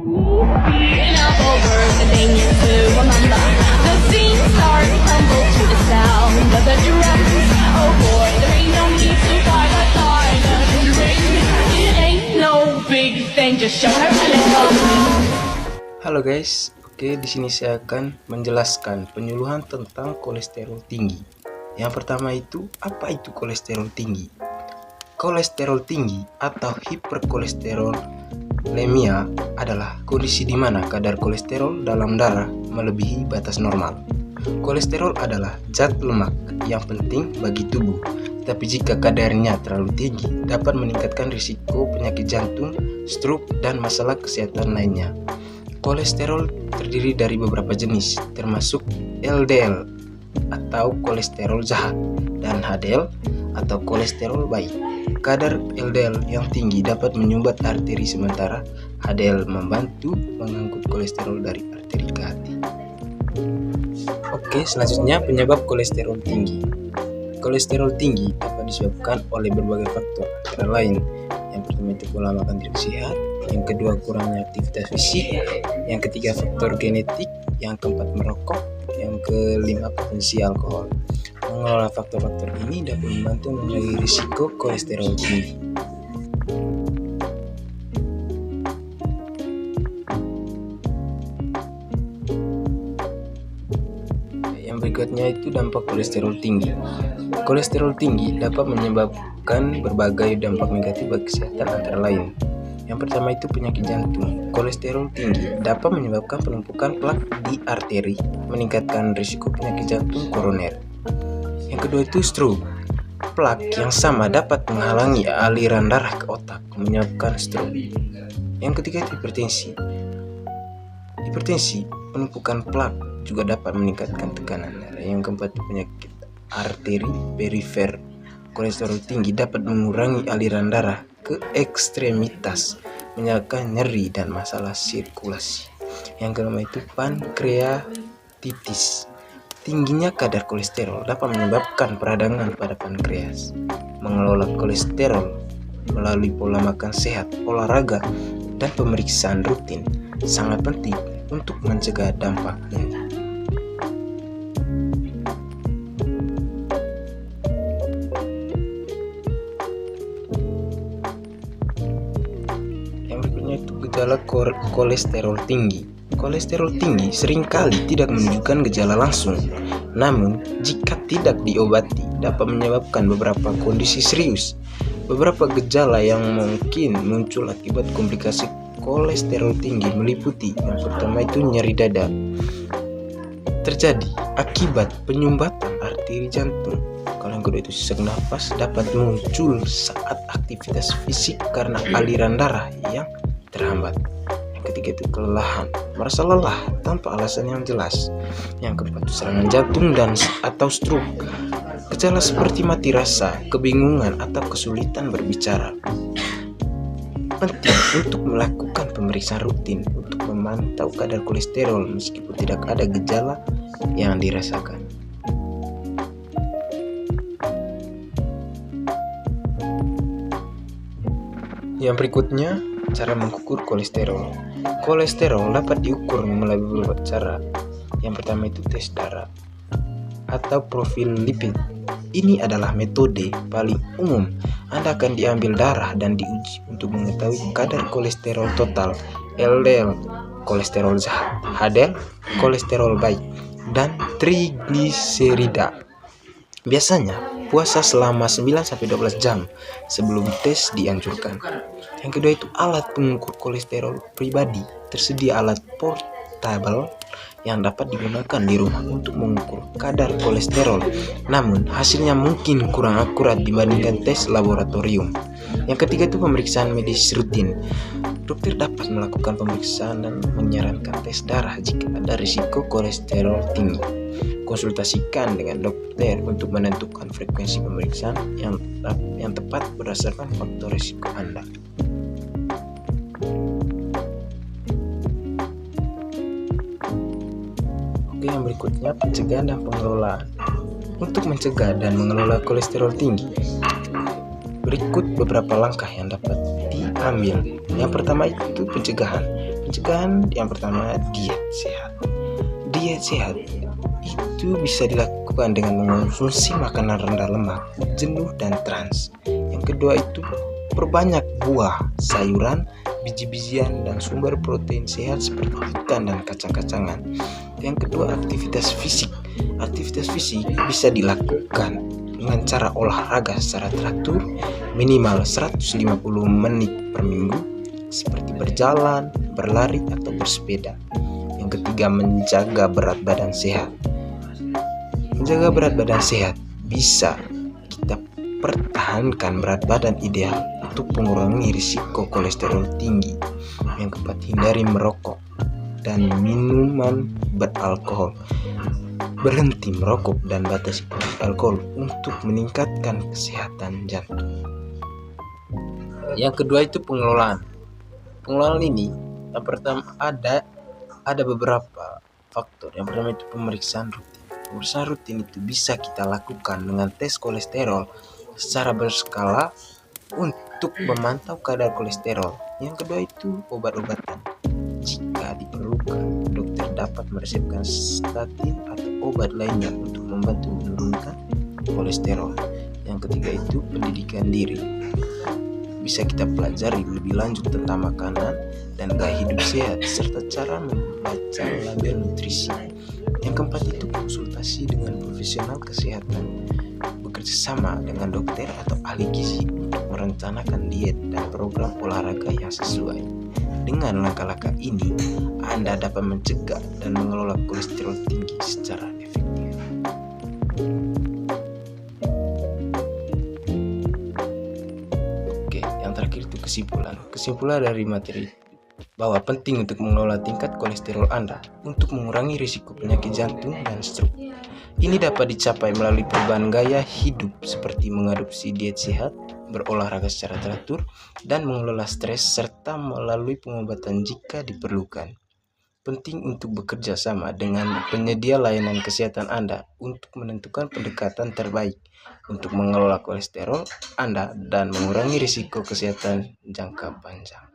Being up over the thing to remember. The scene starts to tumble to the sound of the drums. Oh boy, there ain't no need to fight the silent ring. It ain't no big thing, just show her a little. Halo guys, oke di sini saya akan menjelaskan penyuluhan tentang kolesterol tinggi. Yang pertama itu, apa itu kolesterol tinggi? Kolesterol tinggi atau hiperkolesterolemia adalah kondisi di mana kadar kolesterol dalam darah melebihi batas normal. Kolesterol adalah zat lemak yang penting bagi tubuh, tapi jika kadarnya terlalu tinggi dapat meningkatkan risiko penyakit jantung, stroke, dan masalah kesehatan lainnya. Kolesterol terdiri dari beberapa jenis, termasuk LDL atau kolesterol jahat dan HDL atau kolesterol baik. Kadar LDL yang tinggi dapat menyumbat arteri, sementara HDL membantu mengangkut kolesterol dari arteri ke hati. Oke, selanjutnya penyebab kolesterol tinggi. Kolesterol tinggi dapat disebabkan oleh berbagai faktor, antara lain yang pertama itu pola makan tidak sehat, yang kedua kurangnya aktivitas fisik, yang ketiga faktor genetik, yang keempat merokok, yang kelima konsumsi alkohol. Mengelola faktor-faktor ini dapat membantu mengurangi risiko kolesterol tinggi. Yang berikutnya itu dampak kolesterol tinggi. Kolesterol tinggi dapat menyebabkan berbagai dampak negatif bagi kesehatan, antara lain yang pertama itu penyakit jantung. Kolesterol tinggi dapat menyebabkan penumpukan plak di arteri, meningkatkan risiko penyakit jantung koroner. Yang kedua itu stroke. Plak yang sama dapat menghalangi aliran darah ke otak, menyebabkan stroke. Yang ketiga itu hipertensi. Hipertensi, penumpukan plak juga dapat meningkatkan tekanan darah. Yang keempat itu penyakit arteri perifer. Kolesterol tinggi dapat mengurangi aliran darah ke ekstremitas, menyebabkan nyeri dan masalah sirkulasi. Yang kelima itu pankreatitis. Tingginya kadar kolesterol dapat menyebabkan peradangan pada pankreas. Mengelola kolesterol melalui pola makan sehat, olahraga, dan pemeriksaan rutin sangat penting untuk mencegah dampak ini. Itu gejala kolesterol tinggi. Kolesterol tinggi seringkali tidak menunjukkan gejala langsung, namun jika tidak diobati dapat menyebabkan beberapa kondisi serius. Beberapa gejala yang mungkin muncul akibat komplikasi kolesterol tinggi meliputi yang pertama itu nyeri dada, terjadi akibat penyumbatan arteri jantung. Kalau yang kedua itu sesak nafas dapat muncul saat aktivitas fisik karena aliran darah yang terhambat. Yang ketiga itu kelelahan, merasa lelah tanpa alasan yang jelas. Yang keempat itu serangan jantung dan atau stroke. Gejala seperti mati rasa, kebingungan atau kesulitan berbicara. Penting untuk melakukan pemeriksaan rutin untuk memantau kadar kolesterol meskipun tidak ada gejala yang dirasakan. Yang berikutnya, cara mengukur kolesterol. Kolesterol dapat diukur melalui beberapa cara. Yang pertama itu tes darah atau profil lipid. Ini adalah metode paling umum. Anda akan diambil darah dan diuji untuk mengetahui kadar kolesterol total, LDL, kolesterol jahat, HDL, kolesterol baik, dan trigliserida. Biasanya puasa selama 9-12 jam sebelum tes dianjurkan. Yang kedua itu alat pengukur kolesterol pribadi. Tersedia alat portable yang dapat digunakan di rumah untuk mengukur kadar kolesterol, namun hasilnya mungkin kurang akurat dibandingkan tes laboratorium. Yang ketiga itu pemeriksaan medis rutin. Dokter dapat melakukan pemeriksaan dan menyarankan tes darah jika ada risiko kolesterol tinggi. Konsultasikan dengan dokter untuk menentukan frekuensi pemeriksaan yang tepat berdasarkan faktor risiko Anda. Oke, yang berikutnya pencegahan dan pengelolaan. Untuk mencegah dan mengelola kolesterol tinggi, berikut beberapa langkah yang dapat diambil. Yang pertama itu pencegahan. pencegahan yang pertama diet sehat. Diet sehat itu bisa dilakukan dengan mengonsumsi makanan rendah lemak, jenuh dan trans. Yang kedua itu perbanyak buah, sayuran, biji-bijian dan sumber protein sehat seperti ikan dan kacang-kacangan. Yang kedua aktivitas fisik. Aktivitas fisik bisa dilakukan dengan cara olahraga secara teratur minimal 150 menit per minggu seperti berjalan, berlari atau bersepeda. Yang ketiga menjaga berat badan sehat. Menjaga berat badan sehat bisa kita pertahankan berat badan ideal untuk mengurangi risiko kolesterol tinggi. Yang keempat hindari merokok dan minuman beralkohol. Berhenti merokok dan batasi alkohol untuk meningkatkan kesehatan jantung. Yang kedua itu pengelolaan. Pengelolaan ini yang pertama ada beberapa faktor. Yang pertama itu pemeriksaan rutin. Pemeriksaan rutin itu bisa kita lakukan dengan tes kolesterol secara berskala untuk memantau kadar kolesterol. Yang kedua itu obat-obatan. Jika diperlukan, dokter dapat meresepkan statin atau obat lainnya untuk membantu menurunkan kolesterol. Yang ketiga itu pendidikan diri. Bisa kita pelajari lebih lanjut tentang makanan dan gaya hidup sehat serta cara membaca label nutrisi. Yang keempat itu konsultasi dengan profesional kesehatan, bekerja sama dengan dokter atau ahli gizi untuk merencanakan diet dan program olahraga yang sesuai. Dengan langkah-langkah ini, Anda dapat mencegah dan mengelola kolesterol tinggi secara efektif. Oke, yang terakhir itu kesimpulan. Kesimpulan dari materi bahwa penting untuk mengelola tingkat kolesterol Anda untuk mengurangi risiko penyakit jantung dan stroke. Ini dapat dicapai melalui perubahan gaya hidup seperti mengadopsi diet sehat, berolahraga secara teratur, dan mengelola stres serta melalui pengobatan jika diperlukan. Penting untuk bekerja sama dengan penyedia layanan kesehatan Anda untuk menentukan pendekatan terbaik untuk mengelola kolesterol Anda dan mengurangi risiko kesehatan jangka panjang.